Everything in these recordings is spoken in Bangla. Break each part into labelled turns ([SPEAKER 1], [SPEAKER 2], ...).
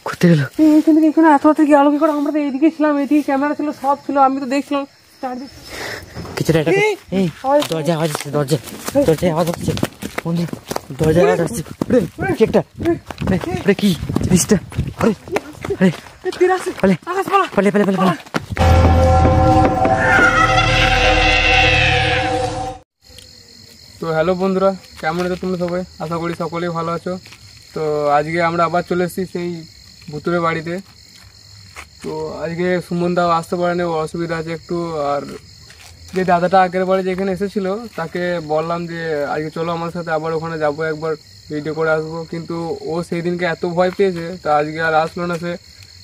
[SPEAKER 1] কোথায় গেল?
[SPEAKER 2] এখান থেকে এখানে এত রাতে কি আলো কি করে? আমরা তো এদিকে ছিলাম, এদিকে ক্যামেরা ছিল, সব ছিল, আমি তো দেখছিলাম
[SPEAKER 1] কিছুটা দরজা আওয়াজ আসছে, দরজায় আওয়াজ আসছে বন্ধু, দরজায় আওয়াজ আসছে। কি জিনিসটা?
[SPEAKER 2] তো হ্যালো বন্ধুরা, কেমন আছো তোমরা সবাই? আশা করি সকলেই ভালো আছো। তো আজকে আমরা আবার চলে এসেছি সেই ভুতুরে বাড়িতে। তো আজকে সুমন দাও আসতে পারেনি, ও অসুবিধা আছে একটু। আর যে দাদাটা আগের বারে যেখানে এসেছিলো তাকে বললাম যে আজকে চলো আমার সাথে, আবার ওখানে যাবো, একবার ভিডিও করে আসবো। কিন্তু ও সেই দিনকে এত ভয় পেয়েছে, তা আজকে আর আসলো না সে।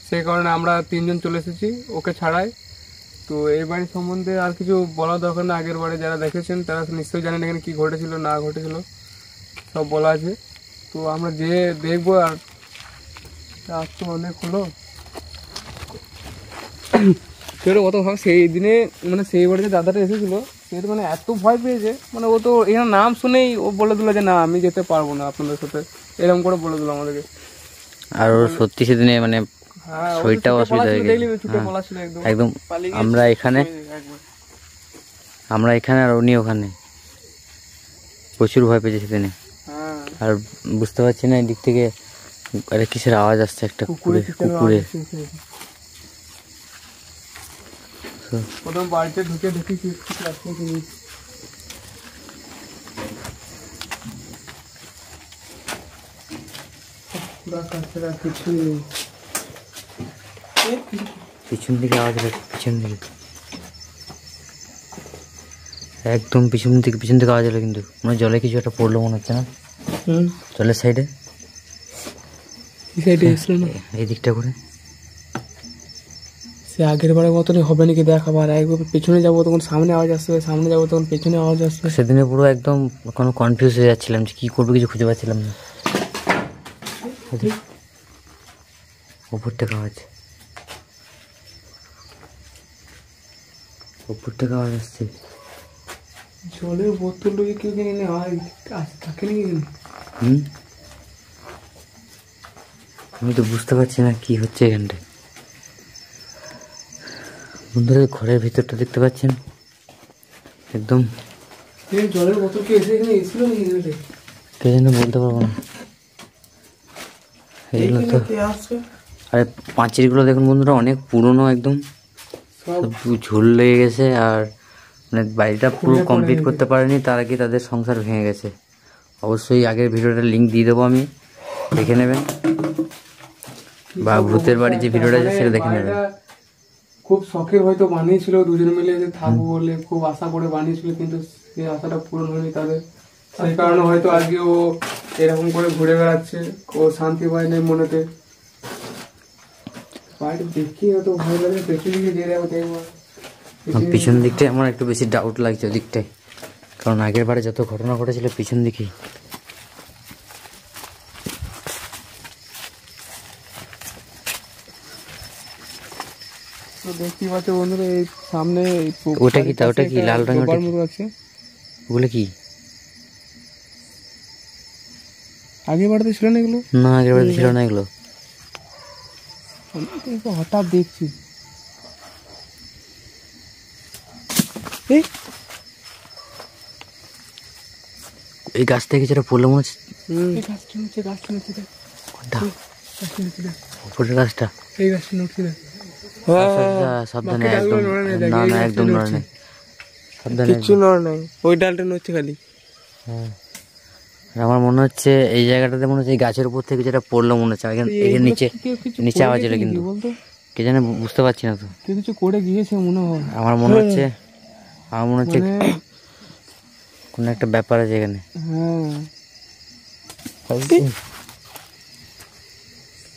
[SPEAKER 2] সেই কারণে আমরা তিনজন চলে এসেছি ওকে ছাড়াই। তো এই বাড়ির সম্বন্ধে আর কিছু বলার দরকার না, আগের বারে যারা দেখেছেন তারা নিশ্চয়ই জানেন এখানে কী ঘটেছিল না ঘটেছিল, সব বলা আছে। তো আমরা যে দেখবো। আর রাত তো অনেক হলো, সেটা কত ভাব সেই দিনে, মানে সেই বাড়িতে দাদাটা এসেছিলো, সে তো মানে এত ভয় পেয়েছে, মানে ও তো এখানে নাম শুনেই ও বলে দিল যে না আমি যেতে পারবো না আপনাদের সাথে, এরকম করে বলে দিল আমাদেরকে।
[SPEAKER 1] আর ওর সত্যি সেদিনে মানে শরীরটাও অসুবিধা হয়ে গেছে একদম। আমরা এখানে আর উনি ওখানে, প্রচুর ভয় পেয়েছে সেদিনে। আর বুঝতে পারছি না এদিক থেকে আরে কিসের আওয়াজ আসছে, একটা কুকুরে।
[SPEAKER 2] প্রথম বাড়িতে ঢুকে দেখি
[SPEAKER 1] পিছন দিকে আওয়াজ হচ্ছে, পিছন দিকে একদম পিছন থেকে আওয়াজ হলো, কিন্তু মানে জলে কিছু একটা পড়লো মনে হচ্ছে না? জলের সাইডে এই দিকটা করে।
[SPEAKER 2] সে আগের বারের মতনই হবে নাকি দেখ, আবার একবার পেছনে যাবো তখন সামনে আওয়াজ আসবে, সামনে যাবো তখন পেছনে আওয়াজ আসবে।
[SPEAKER 1] সেদিনে পুরো একদম কোনো কনফিউজ হয়ে যাচ্ছিলাম যে কী করবো, কিছু খুঁজে পাচ্ছিলাম না। উপর থেকে আওয়াজ আসছে।
[SPEAKER 2] জলের বোতল কেউ কিনে থাকে নাকি?
[SPEAKER 1] আমি তো বুঝতে পারছি না কি হচ্ছে এখানটায়। বন্ধুরা ঘরের ভিতরটা দেখতে পাচ্ছেন একদম।
[SPEAKER 2] জলের বোতল কি এসে এখানে এসেছিল নাকি?
[SPEAKER 1] কে যেন বলতে পারবো না। এগুলো তো আরে পাঁচিরগুলো দেখুন বন্ধুরা, অনেক পুরনো একদম, সব ঝুল লেগে গেছে। আর মানে বাড়িটা পুরো কমপ্লিট করতে পারেনি, তার আগে তাদের সংসার ভেঙে গেছে। অবশ্যই আগের ভিডিওটার লিঙ্ক দিয়ে দেবো আমি, দেখে নেবেন। বা ভূতের বাড়ি যে ভিডিওটা আছে সেটা দেখে নেবেন।
[SPEAKER 2] খুব শখের হয়তো বানিয়েছিল, দুজনে মিলে যে থাকবো বলে খুব আশা করে বানিয়েছিল, কিন্তু সেই আশাটা পূরণ হয়নি তাদের। সেই কারণে হয়তো আজকে ও এরকম করে ঘুরে বেড়াচ্ছে, ও শান্তি পায় না মনেতে। বাড়ি দেখি হয়তো ভয় লাগে, পেছনে দিকে যে দেখবো।
[SPEAKER 1] পিছন দিকটাই আমার একটু বেশি ডাউট লাগছে ওদিকটাই, কারণ আগের বারে যত ঘটনা ঘটেছিল পিছন দিকেই।
[SPEAKER 2] তো দেখতেই পাচ্ছ বন্ধুরা এই সামনে
[SPEAKER 1] ওটা কি লাল রঙের আছে? ওগুলো কি
[SPEAKER 2] আগের বাড়িতে ছিল না এগুলো?
[SPEAKER 1] না, আগের বাড়িতে ছিল না এগুলো।
[SPEAKER 2] হঠাৎ দেখছি
[SPEAKER 1] এই গাছ থেকে যেটা পড়লো মনে হচ্ছে। উপরের গাছটা,
[SPEAKER 2] এই গাছটা নড়ছে।
[SPEAKER 1] সাবধানে, একদম না না, একদম নড়ে নাই, সাবধানে,
[SPEAKER 2] কিছু নড়ে নাই, ওই ডালটা নড়ছে খালি।
[SPEAKER 1] হ্যাঁ, আমার মনে হচ্ছে এই জায়গাটাতে মনে হচ্ছে এই গাছের উপর থেকে যেটা পড়লো মনে হচ্ছে। নিচে আওয়াজ এলো, কিন্তু কে জানে, বুঝতে পারছি না তো।
[SPEAKER 2] কিছু করে গিয়েছে মনে হয়,
[SPEAKER 1] আমার মনে হচ্ছে কোনো একটা ব্যাপার আছে এখানে।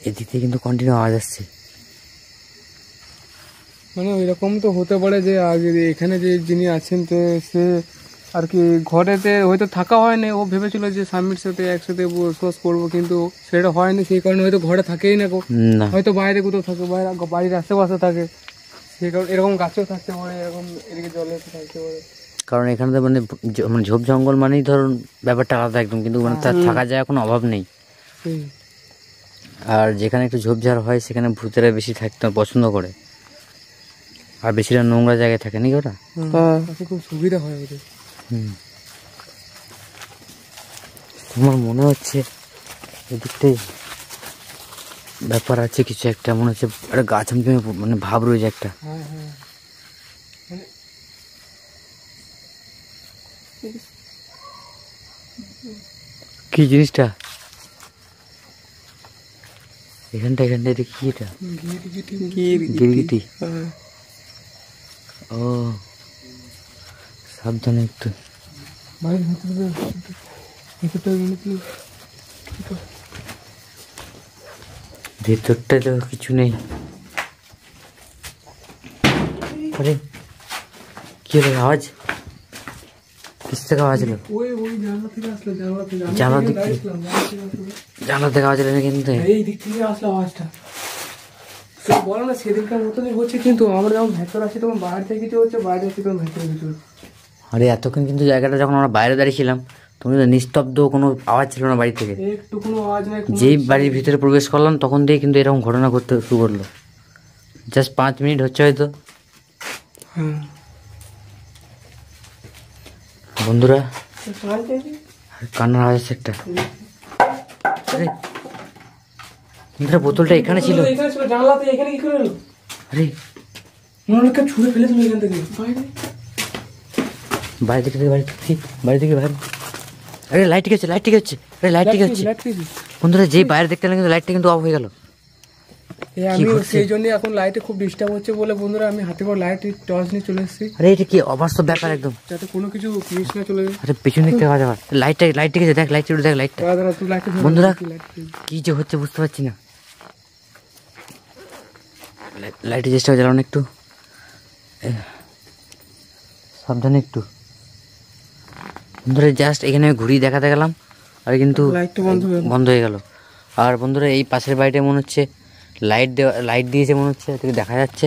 [SPEAKER 1] এদিক থেকে কিন্তু কন্টিনিউ আওয়াজ আসছে।
[SPEAKER 2] মানে ওইরকম তো হতে পারে যে আগে এখানে যে যিনি আছেন তো সে আর কি ঘরেতে হয়তো থাকা হয়নি, ও ভেবেছিল যে স্বামীর সাথে একসাথে বসবাস করবো, কিন্তু সেটা হয়নি। সেই কারণে হয়তো ঘরে থাকেই না, হয়তো বাইরে কোথাও থাকে, বাড়ির আশেপাশে থাকে। সেই কারণে এরকম গাছেও থাকতে পারে, এরকম এদিকে জলে থাকতে পারে।
[SPEAKER 1] কারণ এখানে তো মানে মানে ঝোপ জঙ্গল মানেই ধরুন ব্যাপারটা আলাদা একদম, কিন্তু মানে তার থাকা যায় কোনো অভাব নেই। আর যেখানে একটু ঝোপঝাড় হয় সেখানে ভূতেরা বেশি থাকতে পছন্দ করে, আর বেশিরা নোংরা জায়গায় থাকে নাকি ওরা।
[SPEAKER 2] খুব সুবিধা হয় ওদের।
[SPEAKER 1] আমার মনে হচ্ছে এদিকটাই ব্যাপার আছে কিছু একটা, মনে হচ্ছে একটা গাছ মানে ভাব রয়েছে একটা। কি জিনিসটা এখানটা এটা কি? এটা গিরগিটি। ও সাবধানে একটু। ভেতরটা তো কিছু নেই। আরে কি হলো আওয়াজ? কিস থেকে আওয়াজ এলো? জানলা থেকে আওয়াজ এলো না কিন্তু
[SPEAKER 2] এই দিক থেকে আসলো আওয়াজটা। বলো না সেদিনকার মতনই হচ্ছে, কিন্তু আমরা যখন ভেতর আছি তখন বাইরে থেকে কিছু হচ্ছে, বাইরে আছি তখন ভেতরে কিছু হচ্ছে।
[SPEAKER 1] আরে এতক্ষণ কিন্তু জায়গাটা যখন আমরা বাইরে দাঁড়িয়েছিলাম তখন তো নিস্তব্ধ, কোনো আওয়াজ ছিল না বাড়ি থেকে।
[SPEAKER 2] একটু কোনো আওয়াজ নাই।
[SPEAKER 1] যেই বাড়ির ভিতরে প্রবেশ করলাম তখন থেকে কিন্তু এরকম ঘটনা ঘটতে শুরু করলো। জাস্ট 5 মিনিট হচ্ছে হয়তো। বন্ধুরা কান্নার আওয়াজ আছে একটা। আরে বন্ধুরা বোতলটা এখানে ছিল।
[SPEAKER 2] জানলাতে এখানে কি করে এলো?
[SPEAKER 1] আরে
[SPEAKER 2] মনে হয় ছুঁড়ে ফেলে দিল এখান থেকে
[SPEAKER 1] বাইরে থেকে বাইরে থেকে বাইরে। আরে লাইট ঠিক আছে আরে লাইট ঠিক আছে বন্ধুরা। যেই বাইরে দেখতে গেলাম কিন্তু লাইটটা কিন্তু অফ হয়ে গেল।
[SPEAKER 2] আমি সেই জন্য এখন লাইটে খুব ডিস্টার্ব হচ্ছে বলে বন্ধুরা আমি হাতে করে লাইট টর্চ নিয়ে চলে এসেছি।
[SPEAKER 1] আরে এটা কি অবাস্তব ব্যাপার একদম,
[SPEAKER 2] যাতে কোনো কিছু মিস না চলে যায়।
[SPEAKER 1] আরে পেছন দিক থেকে আওয়াজ আবার। লাইট ঠিক আছে, দেখ লাইট দেখ লাইটটা। বন্ধুরা কি যে হচ্ছে বুঝতে পারছি না। লাইটের চেষ্টা জ্বালানো একটু সাবধানে একটু। বন্ধুরা জাস্ট এখানে ঘুরিয়ে দেখাতে গেলাম আর কিন্তু বন্ধ হয়ে গেল। আর বন্ধুরা এই পাশের বাড়িটা মনে হচ্ছে লাইট দিয়েছে মনে হচ্ছে, এদিকে দেখা যাচ্ছে।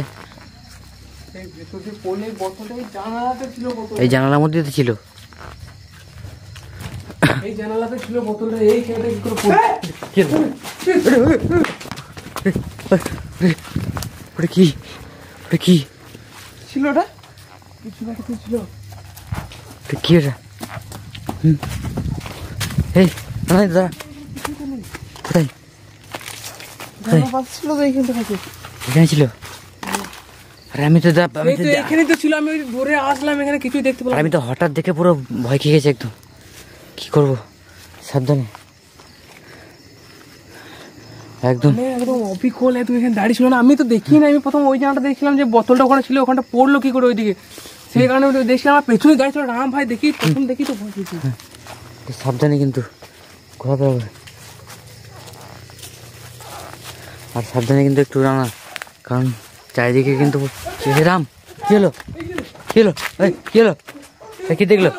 [SPEAKER 1] এই জানালার মধ্যে তো ছিল,
[SPEAKER 2] এই জানালাতে ছিল বোতলটা। এই খেয়াটা কি করে
[SPEAKER 1] ওটা কি
[SPEAKER 2] ছিল? ওটা কিছু না কিছু ছিল।
[SPEAKER 1] কি ওটা? এই দাদা কোথায়
[SPEAKER 2] ছিল তো এইখানটা থাকে।
[SPEAKER 1] এখানে ছিল। আরে আমি তো
[SPEAKER 2] এখানে তো ছিল, আমি ধরে আসলাম এখানে কিছুই দেখতে পেলাম।
[SPEAKER 1] আমি তো হঠাৎ দেখে পুরো ভয় খেয়ে গেছে একদম। কি করব সাবধানে একদম
[SPEAKER 2] অবিকল। তুমি এখানে দাঁড়িয়ে ছিল না, আমি তো দেখি না। আমি প্রথম ওই জায়গাটা দেখছিলাম যে বোতলটা ওখানে ছিল, ওখানটা পড়লো কি করে ওইদিকে, সেই কারণে দেখছিলাম। আমার পেছনে গাড়ি ছিল, রাম ভাই দেখি প্রথম দেখি তো ভয় পেয়েছি।
[SPEAKER 1] সাবধানে কিন্তু ঘোরাফেরা করে, আর সাবধানে কিন্তু একটু রানা, কারণ চারিদিকে কিন্তু রাম। কি হলো কি দেখলো?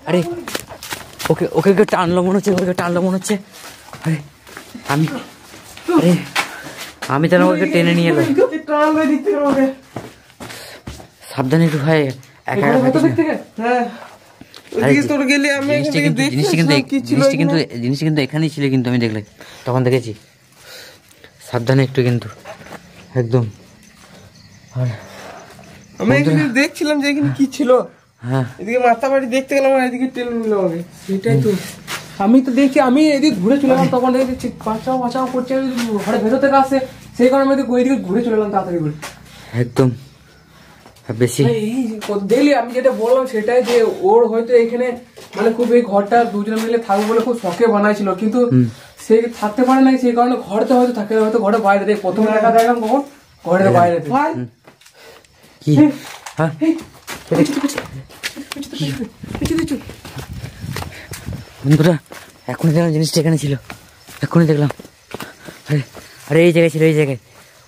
[SPEAKER 1] আরে ওকে টানলো মনে হচ্ছে। আমি তাহলে ওকে টেনে নিয়ে এলো। সাবধানে একটু ভাই, জিনিসটা কিন্তু এখানেই ছিল, কিন্তু আমি দেখলে তখন দেখেছি। সাবধানে একটু কিন্তু একদম।
[SPEAKER 2] আমি এখানে দেখছিলাম যে এখানে কি ছিল।
[SPEAKER 1] হ্যাঁ
[SPEAKER 2] এদিকে মাথা বাড়ি দেখতে গেলাম, এদিকে টেনে নিল আমাকে। সেটাই তো আমি তো দেখছি। আমি এদিকে ঘুরে চলে এলাম, তখন দেখছি বাঁচাও করছে, ঘরের ভেতর থেকে আসছে। সেই কারণে আমি ওইদিকে ঘুরে চলে এলাম তাড়াতাড়ি করে
[SPEAKER 1] একদম। বেশি
[SPEAKER 2] দেখলি আমি যেটা বললাম সেটাই, যে ওর হয়তো এখানে মানে খুব এই ঘরটা দুজনে মিলে থাকবে বলে খুব শখে বানাইছিল, কিন্তু সে থাকতে পারে না। সেই কারণে ঘরতে হয়তো থাকে, হয়তো ঘরের বাইরে। প্রথমে দেখা দেখলাম কখন ঘরের বাইরে।
[SPEAKER 1] কি বন্ধুরা এখনই দেখলাম জিনিসটা এখানে ছিল, এখনই দেখলাম। আরে এই জায়গায়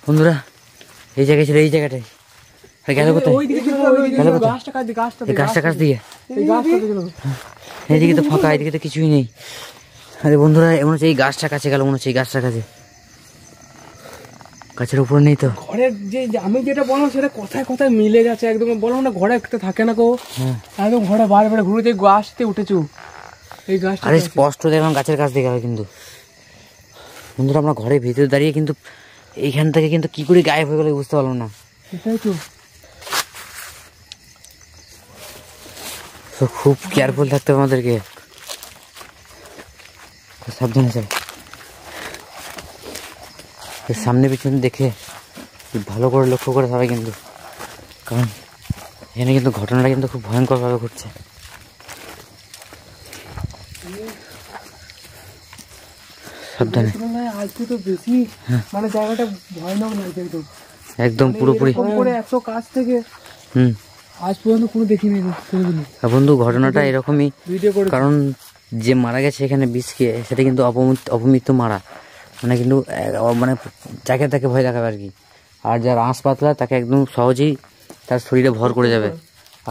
[SPEAKER 1] বন্ধুরা, এই জায়গাটায়। গেল কোথায়? গাছটা কাছ দিয়ে এইদিকে তো ফাঁকা, এদিকে তো কিছুই নেই। আরে বন্ধুরা মনে হচ্ছে এই গাছটা কাছে গেল, মনে হচ্ছে এই গাছটার কাছে। গাছের উপর নেই তো।
[SPEAKER 2] ঘরের যে আমি যেটা বললাম সেটা কথায় কথায় মিলে যাচ্ছে একদম। বললাম না ঘরে একটা থাকে না কো, একদম ঘরে বাইরে বাইরে ঘুরে যে গাছতে উঠেছে এই গাছটা।
[SPEAKER 1] আরে স্পষ্ট দেখলাম গাছের কাছ থেকে গেল, কিন্তু বন্ধুরা আমরা ঘরের ভিতরে দাঁড়িয়ে কিন্তু এইখান থেকে কিন্তু কি করে গায়েব হয়ে গেল বুঝতে পারলাম না।
[SPEAKER 2] সেটাই তো,
[SPEAKER 1] তো খুব কেয়ারফুল থাকতে হবে আমাদেরকে, সাবধানে চল। সামনে পিছনে দেখে ভালো করে লক্ষ্য করে সবাই কিন্তু, কারণ এখানে কিন্তু ঘটনাটা কিন্তু খুব ভয়ঙ্করভাবে ঘটছে। সাবধানে,
[SPEAKER 2] আজকে তো বেশি মানে জায়গাটা ভয়ানক লাগছে একদম,
[SPEAKER 1] একদম পুরোপুরি
[SPEAKER 2] করে এত কাছ থেকে আজ পর্যন্ত কোনো দেখিনি।
[SPEAKER 1] বন্ধু ঘটনাটা এরকমই,
[SPEAKER 2] ভিডিও করে,
[SPEAKER 1] কারণ যে মারা গেছে এখানে বিষ খেয়ে সেটা কিন্তু অপমৃত্যু মারা, মানে কিন্তু মানে যাকে তাকে ভয় দেখাবে আর কি। আর যার আঁশ পাতলা তাকে একদম সহজেই তার শরীরে ভর করে যাবে,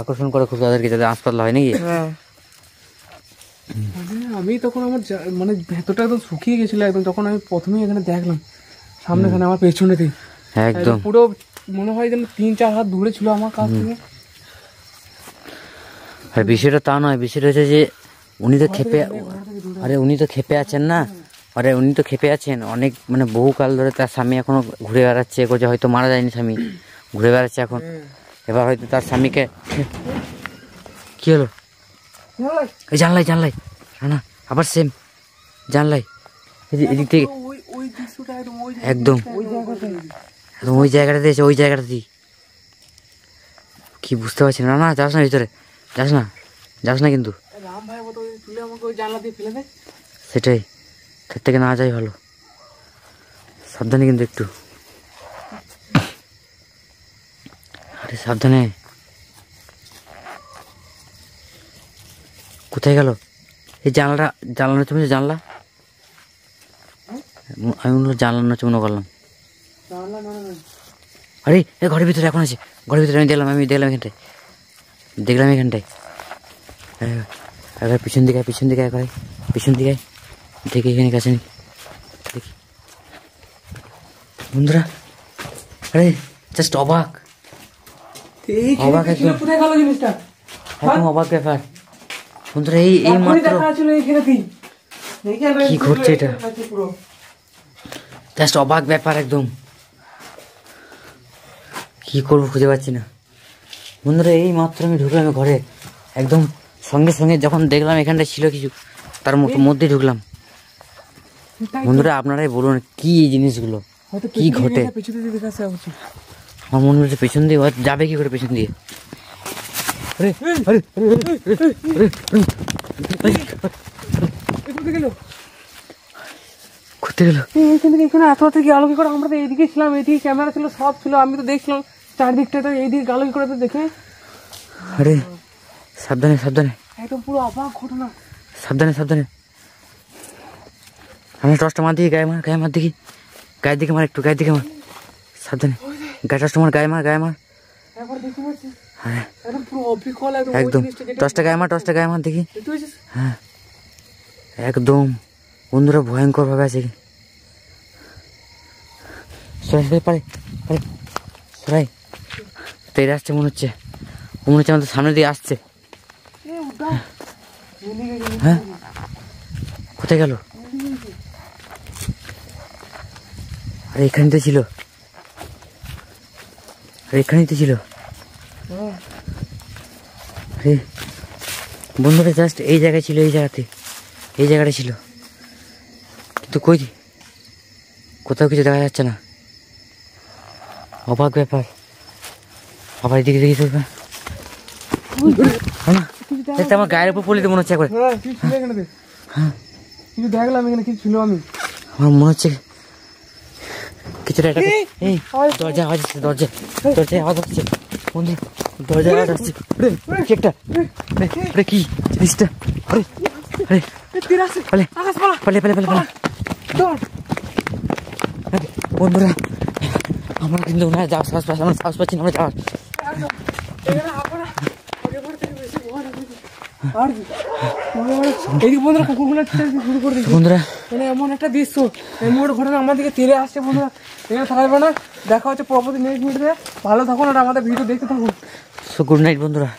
[SPEAKER 1] আকর্ষণ করে খুব তাদেরকে, যাদের আঁশ পাতলা হয় নাকি।
[SPEAKER 2] আমি তখন আমার মানে ভেতরটা একদম শুকিয়ে গেছিল একদম, তখন আমি প্রথমেই এখানে দেখলাম সামনে এখানে আমার পেছনেতেই
[SPEAKER 1] একদম
[SPEAKER 2] পুরো মনে হয় যেন 3-4 হাত দূরে ছিল আমার কাছ থেকে।
[SPEAKER 1] আর বিষয়টা তা নয়, বিষয়টা হচ্ছে যে উনি তো খেপে আছেন না, উনি তো খেপে আছেন অনেক, মানে বহুকাল ধরে তার স্বামী এখনো ঘুরে বেড়াচ্ছে, যে হয়তো মারা যায়নি স্বামী, ঘুরে বেড়াচ্ছে এখন। এবার হয়তো তার স্বামীকে কি হলো, এই জানলাই না আবার সেম জানলাই এদিক থেকে একদম ওই জায়গাটাতে এসে, ওই জায়গাটাতেই কি বুঝতে পারছি না। না যাস না ভিতরে, যাস না কিন্তু, সেটাই, তার থেকে না যাই ভালো। সাবধানে কিন্তু একটু, আরে সাবধানে। কোথায় গেল এই জানলা তুমি জানলা, আমি মনে হলো জানলা না চুমনো করলাম। আরে এই ঘরের ভিতরে এখন আছে, ঘরের ভিতরে আমি দেখলাম এখানটায়। একবার পিছন দিকে একবার পিছন দিকে দেখি এখানে কাছে নি দেখি বন্ধুরা। আরে জাস্ট অবাক একদম অবাক ব্যাপার বন্ধুরা। এই মাত্র কি ঘটছে এটা, জাস্ট অবাক ব্যাপার একদম। কি করবো খুঁজে পাচ্ছি না বন্ধুরা। এই মাত্র আমি ঢুকলাম ঘরে, একদম সঙ্গে সঙ্গে যখন দেখলাম এখানটা ছিল কিছু, তার মধ্যে ঢুকলাম। বন্ধুরা আপনারাই বলুন কি এই জিনিসগুলো কি ঘটে। আমার মনে হচ্ছে পেছন দিয়ে যাবে কি করে, পেছন দিয়ে ঘুরতে গেল
[SPEAKER 2] এখানে এত কি আলো কি করে। আমরা তো এইদিকে ছিলাম, এইদিকে ক্যামেরা ছিল, সব ছিল, আমি তো দেখছিলাম চারদিকটা, এইদিকে আলো কি করে তো দেখে।
[SPEAKER 1] আরে সাবধানে
[SPEAKER 2] একদম পুরো অবাক ঘটনা।
[SPEAKER 1] সাবধানে আমি টর্চটা মার দিকে, গায়ে মার দেখি, গায়ের দিকে মার, একটু গায়ের দিকে মার, সাবধানে টর্চটা মার, গায়ে মার। হ্যাঁ একদম টর্চটা গায়ে মার দেখি। হ্যাঁ একদম বন্ধুরা ভয়ঙ্কর ভাবে আছে কি সরাই তেরে আসছে মনে হচ্ছে আমাদের সামনে দিয়ে আসছে। হ্যাঁ কোথায় গেল? আরে এখানেই তো ছিল আরে বন্ধুরা জাস্ট এই জায়গায় ছিল, এই জায়গাটা ছিল, কিন্তু কোথাও কিছু দেখা যাচ্ছে না। অবাক ব্যাপার। আবার এদিকে দেখি তো আমার গায়ের উপর পড়লে মনে হচ্ছে একবার। হ্যাঁ
[SPEAKER 2] কিছু দেখলাম এখানে, কিছু ছিল, আমি
[SPEAKER 1] আমার মনে হচ্ছে কিছুটা দরজা আওয়াজ আসছে, দরজায় আওয়াজ আসছে বন্ধু, দরজায় আওয়াজ আসছে। কি একটা কি জিনিসটা? বন্ধুরা আমরা কিন্তু সাহস পাচ্ছি না আমরা যাওয়ার।
[SPEAKER 2] বন্ধুরা এমন একটা দৃশ্য, এমন ঘটনা আমার দিকে তেড়ে আসছে বন্ধুরা। এখানে থাকা যাবে না। দেখা হচ্ছে পরবর্তী নেক্সট ভিডিওতে। ভালো থাকুন আর আমাদের ভিডিও দেখতে থাকুন।
[SPEAKER 1] সো গুড নাইট বন্ধুরা।